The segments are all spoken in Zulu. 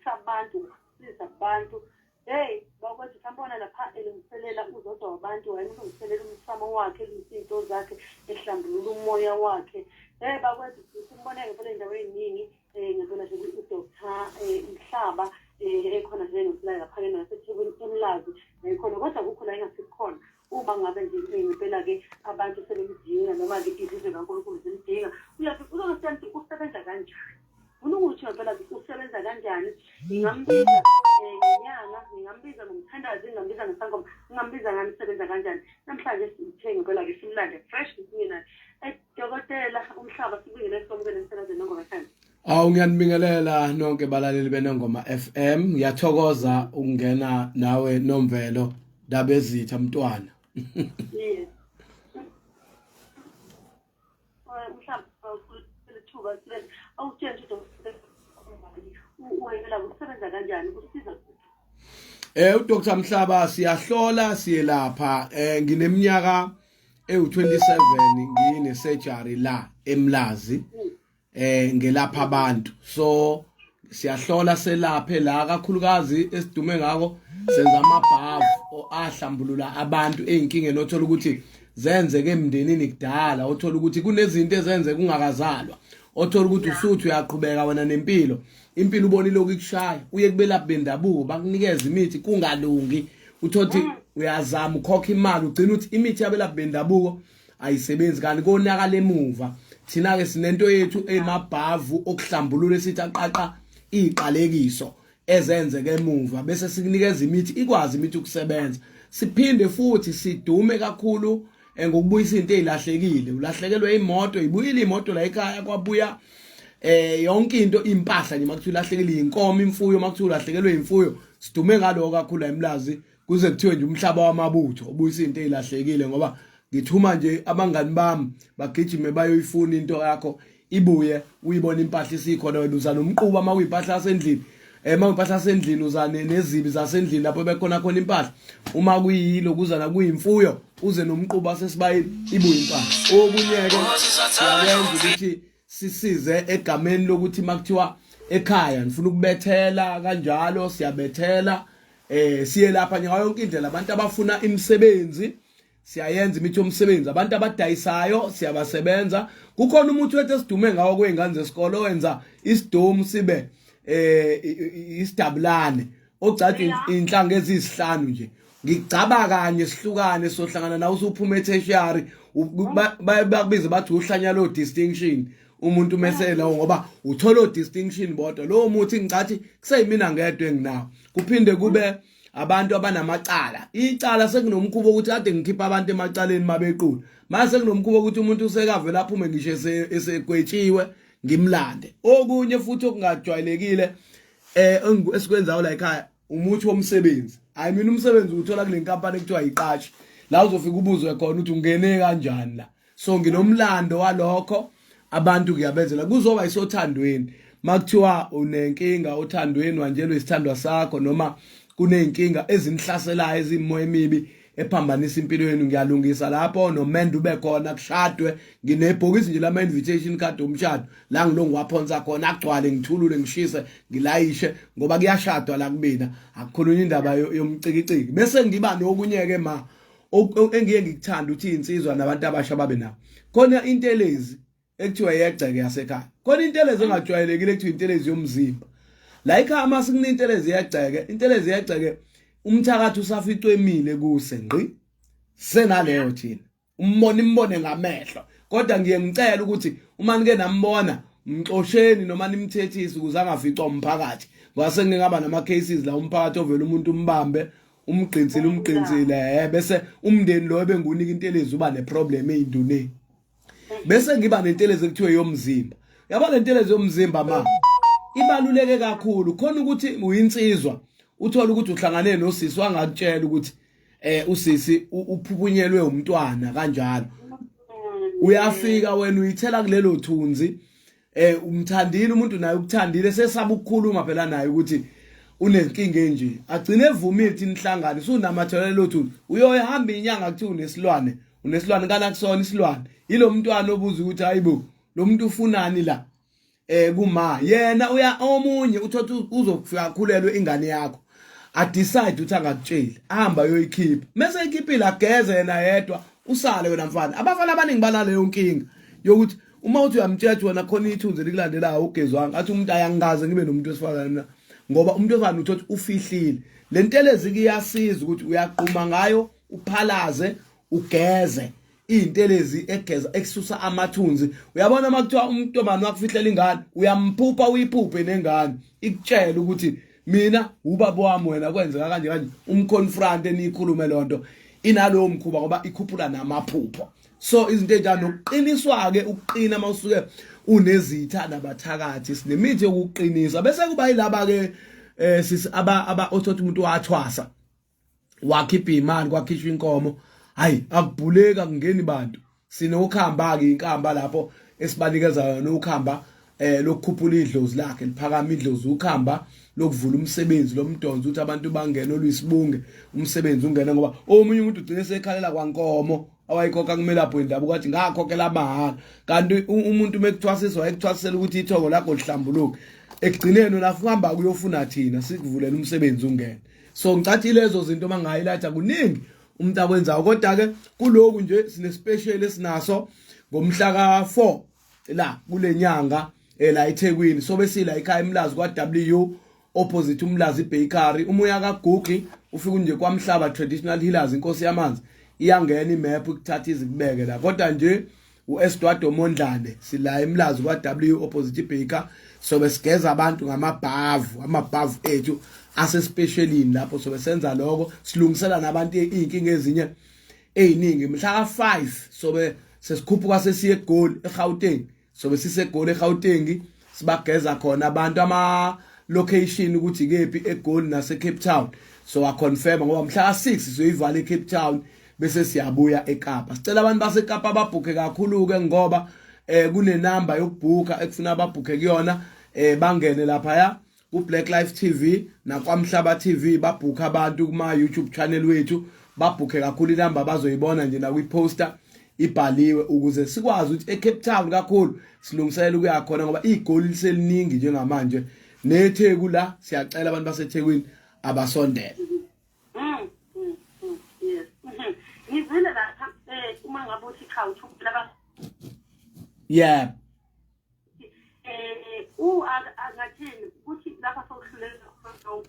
sabantu siza abantu hey bakwazi sambona lapha elungiselela uzodwa abantu wayelungiselela umsamo wakhe izinto zakhe ehlambulula umoya wakhe hey bakwazi simboneke phela endaweni eziningi ngempela nje uDr. Mhlaba ekhona nje ngempela lapha naseThekwini eMlazi ekhona kodwa kukho la engasikhona uma ngabe nje ngempela ke abantu sebemdinga noma ke izizwe kaNkulunkulu zimdinga uyathi uzosebenza usebenza kanjani ukuthi ngempela usebenza kanjani ngingambiza ngenyanga ngingambiza ngomthandazi ngingambiza ngesangoma ngingambiza ngamisebenza kanjani namhlanje sithe ngempela ke simlande fresh mina Dokotela Umhlaba sibingele somukele emsebenzini nongoma FM. Ngiyanibingelela nonke balaleli benongoma FM. Ngiyathokoza ukungena nawe Nomvelo Dabezitha mntwana. Yes. Umhlaba ulethuba sibe awutshentshe uwela usebenza kanjani kusiza uDr. Mhlaba siyahlola siyelapha ngineminyaka ewu27 ngine surgery la eMlazi ngelapha abantu so siyahlola selaphe la kakhulukazi esidume ngako senza amabhavu ahlambulula abantu einkingeni othola ukuthi zenzeke emndenini kudala othola ukuthi kunezinto ezenze kungakazalwa othola ukuthi usuthi uyaqhubeka wena nempilo impilo ubonile ukukushaya uye kubelaphi bendabuko bakunikeza imithi kungalungi uthothi uyazama ukhokha imali ugcina ukuthi imithi yabelaphi bendabuko ayisebenzi kanti konakala emuva thina ke sinento yethu emabhavu okuhlambulula esithi aqaqa iqalekiso ezenzeke emuva bese sikunikeza imithi ikwazi imithi ukusebenza siphinde futhi sidume kakhulu ngokubuyisa into ezilahlekile ulahlekelwe imoto ibuyile imoto la ekhaya kwabuya yonke into impahla nje makuthiwa ilahlekile inkomo imfuyo makuthiwa ulahlekelwe imfuyo sidume ngaloko kakhulu eMlazi kuze kuthiwe nje umhlaba wamabutho ubuyisa into ezilahlekile ngoba ngithuma nje abangani bami bagijime bayoyifuna into yakho ibuye uyibona impahla isikhona wena uza nomquba mawuyimpahla yasendlini mawuyimpahla yasendlini uzane nezibi zasendlini lapho bekhona khona impahla uma kuyilo kuzana kuyimfuyo uze nomquba sesibayini ibuye impahla okunyeke siyayenza ukuthi sisize egameni lokuthi makuthiwa ekhaya ngifuna ukubethela kanjalo siyabethela siye lapha nje yonke indlela abantu abafuna imisebenzi siyayenza imithi yomsebenzi abantu abadayisayo siyabasebenza kukhona umuntu wethu esidume ngawo kweingane zesikole owenza isidomu sibe isidabulane ogcatha inhlanga ezisihlanu nje ngicaba kanye sihlukane sohlangana nawe usuphuma etertiary bakubiza bathi uhlanya lo distinction umuntu mesela ngoba uthola distinction bodwa lo muthi ngicathi kuseyimina ngedwe nginawo kuphinde kube abantu abanamacala icala sekunomkhubo ukuthi ade ngikhipha abantu emacaleni mabequla mase kunomkhubo ukuthi umuntu usekavela aphume ngisho esekwetshiwe ngimlande okunye futhi okungajwayelekile esikwenzayo la ekhaya umuthi womsebenzi hayi mina umsebenzi uthola kule nkampani ekuthiwa yiqashi la uzofika ubuzwe khona ukuthi ungene kanjani la so nginomlando walokho abantu kuyabenzela kuzoba isothandweni makuthiwa unenkinga othandweni wanjelwe isithandwa sakho noma kuneyinkinga ezinihlaselayo ezimoya emibi ephambanisa impilo yenu ngiyalungisa lapho nomendo ube khona kushadwe nginebhokisi nje lama invitation card omshado la ngilongiwaphonsa khona agcwale ngithulule ngishise ngilayishe ngoba kuyashadwa la kubina akukhulunywa indaba yomcikiciki bese ngiba nokunyeke ma engiye ngikuthanda uthi insizwa nabantu abasha babe nabo khona intelezi ekuthiwa yegceke yasekhaya khona intelezi engajwayelekile ekuthiwa intelezi yomzimba la ekhaya mase kunintelezi yegceke umthakathi usaficwe emile kuse ngqi senaleyo thina imbone ngamehlo kodwa ngiye ngicela ukuthi uma nike nambona mxosheni noma nimthethise ukuze angaficwa umphakathi ngase ngingaba nama cases la umphakathi ovela umuntu umbambe umgqinsile bese umndeni lo ebengunika intelezi uba neproblem ezinduneni bese ngiba nentelezi ekuthiwa yomzimba yaba lentelezi yomzimba ma ibaluleke kakhulu khona ukuthi uyinsizwa uthola ukuthi uhlangane nosisi wangakutshela ukuthi usisi uphuphunyelwe umntwana kanjalo uyafika wena uyithela kulelo thunzi umthandile umuntu naye ukuthandile sesaba ukukhuluma phela naye ukuthi unenkinga enje agcine evumile inhlangano sunamathelelo thunzi uyohamba inyanga kuthi unesilwane kana kusona isilwane ilo mntwana obuza ukuthi hayibo lo muntu ufunani la kuma yena uya omunye uthothi uzofika khulelwe ingane yakho a decide ukuthi angakutsheli ahamba yoyikhipha mase ikhiphile ageze yena yedwa usale wena mfana abafana abaningi banaleyo nkinga yokuthi uma uthi uyamtshela wena khona ithunzi likulandelayo ugezwanga athi umuntu ayangaze ngibe nomuntu wesifazana ngoba umuntu wesifazana uthothi ufihlile lentelezi kuyasiza ukuthi uyaqhuma ngayo uphalaze ugeze intelezi egeza eksusa amathunzi uyabona makuthiwa umuntomani wakufihlela ingane uyamphupha uyiphuphe nengane ikutshela ukuthi mina ubaba wami wena kwenzeka kanje kanje umconfront enikhulume lonto inalowo mkhuba ngoba ikhuphula namaphupho so izinto enjalo nokuqiniswa ke ukuqina mawusuke unezitha nabathakathi sinemithi yokuqinisa bese kuba yilaba ke sisi aba othothi umuntu wathwasa wakhipha imali kwakhishwa inkomo hayi akubhuleka kungeni bantu sinokuhamba ke inkamba lapho esibanikeza yona ukuhamba lokukhuphula idlozi lakhe liphakama idlozi ukuhamba lokuvula umsebenzi lomdonzo ukuthi abantu bangena oluyisibunge umsebenzi ungena ngoba omunye umuntu ugcine sekhalela kwankomo awayikhokha kumele apho indaba ukuthi ngakhokhela amahala kanti umuntu mekuthwasiswa wayekuthwasisela ukuthi ithongo lakho lihlambuluke ekugcineni nafuhamba kuyofuna thina sikuvulela umsebenzi ungena so ngicathi lezo zinto mangayilatha kuningi umuntu akwenzayo kodwa ke kuloku nje sine special esinaso ngomhla ka4 la kule nyanga la eThekwini so besila ekhaya eMlazi kwaW opposite uMlazi Bakery umuya kaGoogle ufika nje Kwa-Mhlaba traditional healers inkosi yamanzi iyangena imap ukuthatha izikubeke la kodwa nje uEstwado Mondlane sila eMlazi kwaW opposite Baker so besigeza abantu amabhavu ethu ase specialini lapho so besenza lokho silungisela nabantu inkinga ezinye eziningi mhla ka5 so sesikhuphuka sesiye eGoli eGauteng so besise eGoli eGauteng sibageza khona abantu ama location ukuthi kephi eGoli nase Cape Town so a confirm ngoba mhla ka6 sizoyivala eCape Town bese siyabuya eKapa sicela abantu baseKapa ababhuke kakhulu ke ngoba kune number yokubhuka ekufuna ababhuke kuyona bangene lapha ya ku Black Life TV na Kwa-Mhlaba TV babhuka abantu kuma YouTube channel wethu babhuke kakhulu inamba bazoyibona nje na kwi poster ibhaliwe ukuze sikwazi ukuthi eCape Town kakhulu silungiselela ukuya khona ngoba igoli liseliningi njengamanje neTheku la siyacela abantu baseThekwini abasondele yes ngizwile lapha uma ngabe uthi khawuthi laba yeah angathini ukuthi lapha sokuhlulela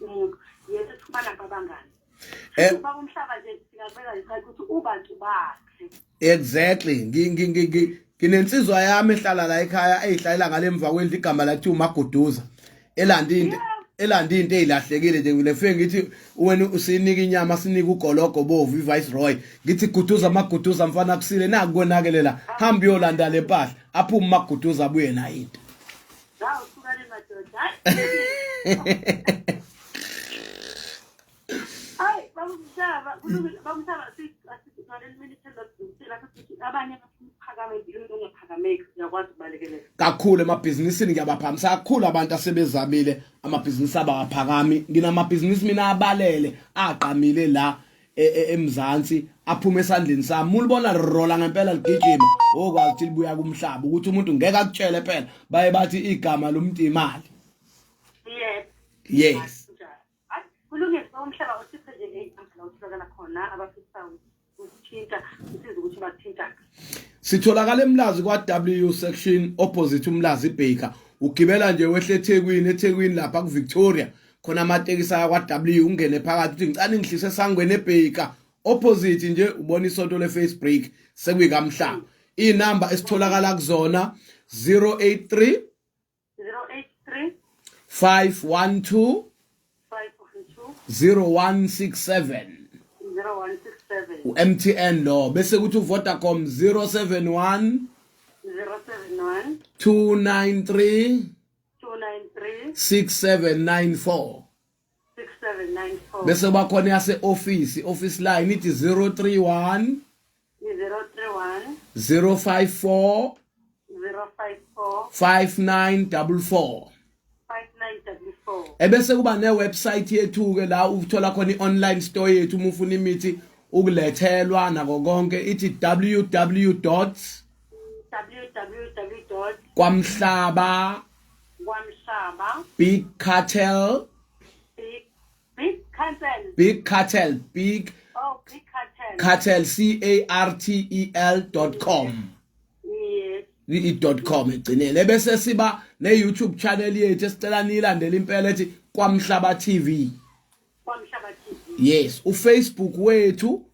umuntu yena thumana babangani ubaba uMhlaba nje singabeka isikhathi ukuthi ubantu bakhe exactly nginensizwa yami ehlala la ekhaya eyihlalela ngalemva kwendlu igama lathi uMaguduza elanda into ezilahlekile nje ngilefike ngithi wena usinika inyama sinika ugologo bovu iViceroy ngithi Guduza Maguduza mfana kusile nakukonakelela hamba uyolanda lepahla aphuma Maguduza abuye na into usukane madoda hayi bamhlaba abanye baphakame into ngephakameki uyakwazi ukubalekelela kakhulu emabhizinisini ngiyabaphamisa kakhulu abantu asebezamile amabhizinisi abaphakami nginamabhizinisi mina abalele aqamile la eMzansi aphuma esandleni sami mulibona rola ngempela ligijima okwazi ukuthi libuya kumhlaba ukuthi umuntu ngeke akutshele phela baye bathi igama lomuntu imali yes kulungile umhlaba usiphe nje ngey'nkundla utholakala khona abafisayo ukuthinta usize ukuthi bathinta sitholakala eMlazi kwaW section opposite uMlazi Baker ugibela nje wehle eThekwini lapha kuVictoria khona amatekisi akwaW ungene phakathi uthi ngicane ngihlise esangweni eBaker opposite nje ubona isonto leFacebreak sekuyikamhlaba inamba esitholakala kuzona 083 512 0167 uMTN lo bese kuthi uVodacom 071 293 6794 bese bakhona yase office line ithi 031 054 5944 ebese kuba ne website yethu ke la uthola khona i-online store yethu uma ufuna imithi ukulethelwa nako konke ithi www.kwamhlaba Kwa-Mhlaba. Big Cartel. Big Cartel. Big Cartel. Big. Oh, Big Cartel. Cartel. CARTEL.com. Yes. .com egcinele bese siba ne YouTube channel yethu esicela nilandele impela ethi Kwa-Mhlaba TV. Kwa-Mhlaba TV. Yes, uFacebook wethu,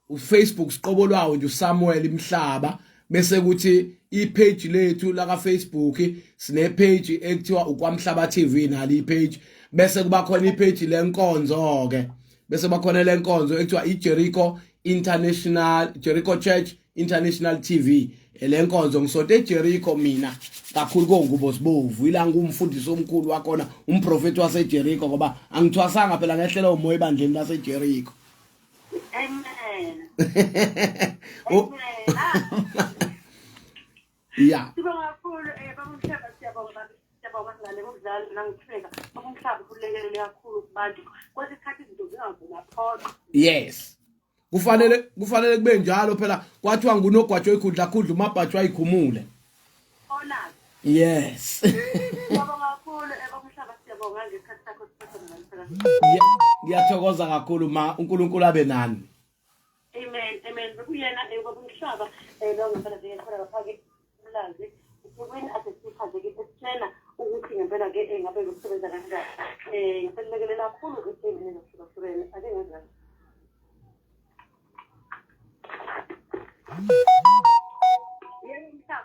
uFacebook siqobo lwawo nje uSamuel Mhlaba bese kuthi ipage lethu la ka Facebook sine page ekuthiwa uKwa-Mhlaba TV nali ipage bese kuba khona ipage lenkonzo ke bese bakhona lenkonzo ekuthiwa iJericho Church International TV elenkonzo ngisonto eJericho mina kakhulu kongubo sibovu ila ngumfundisi omkhulu wakhona umprofeti waseJericho ngoba angithwasanga phela ngehlela umoya ebandleni laseJericho. Amen. Yeah. Sibonga kakhulu babuMhlaba siyabonga ngale ngokudlala nangitheka babuMhlaba kulekelele kakhulu kubantu kwesikhathi izinto zingavuma phoqa. Yes. Kufanele kube njalo phela kwathiwa ngunogwatsho ikhundla khundla umabhatsho ayikhumule. Ona. Yes. Siyabonga kakhulu babuMhlaba siyabonga ngesikhathi sakho siphatha ngempela. Ngiyathokoza kakhulu ma uNkulunkulu abe nani. Amen. Bekuyena babuMhlaba lo ngempela nje khona ngaphake umlazi ukwini asesiphazeke esitshela ukuthi ngempela ke ngabe ukusebenza kanjani. Ngempela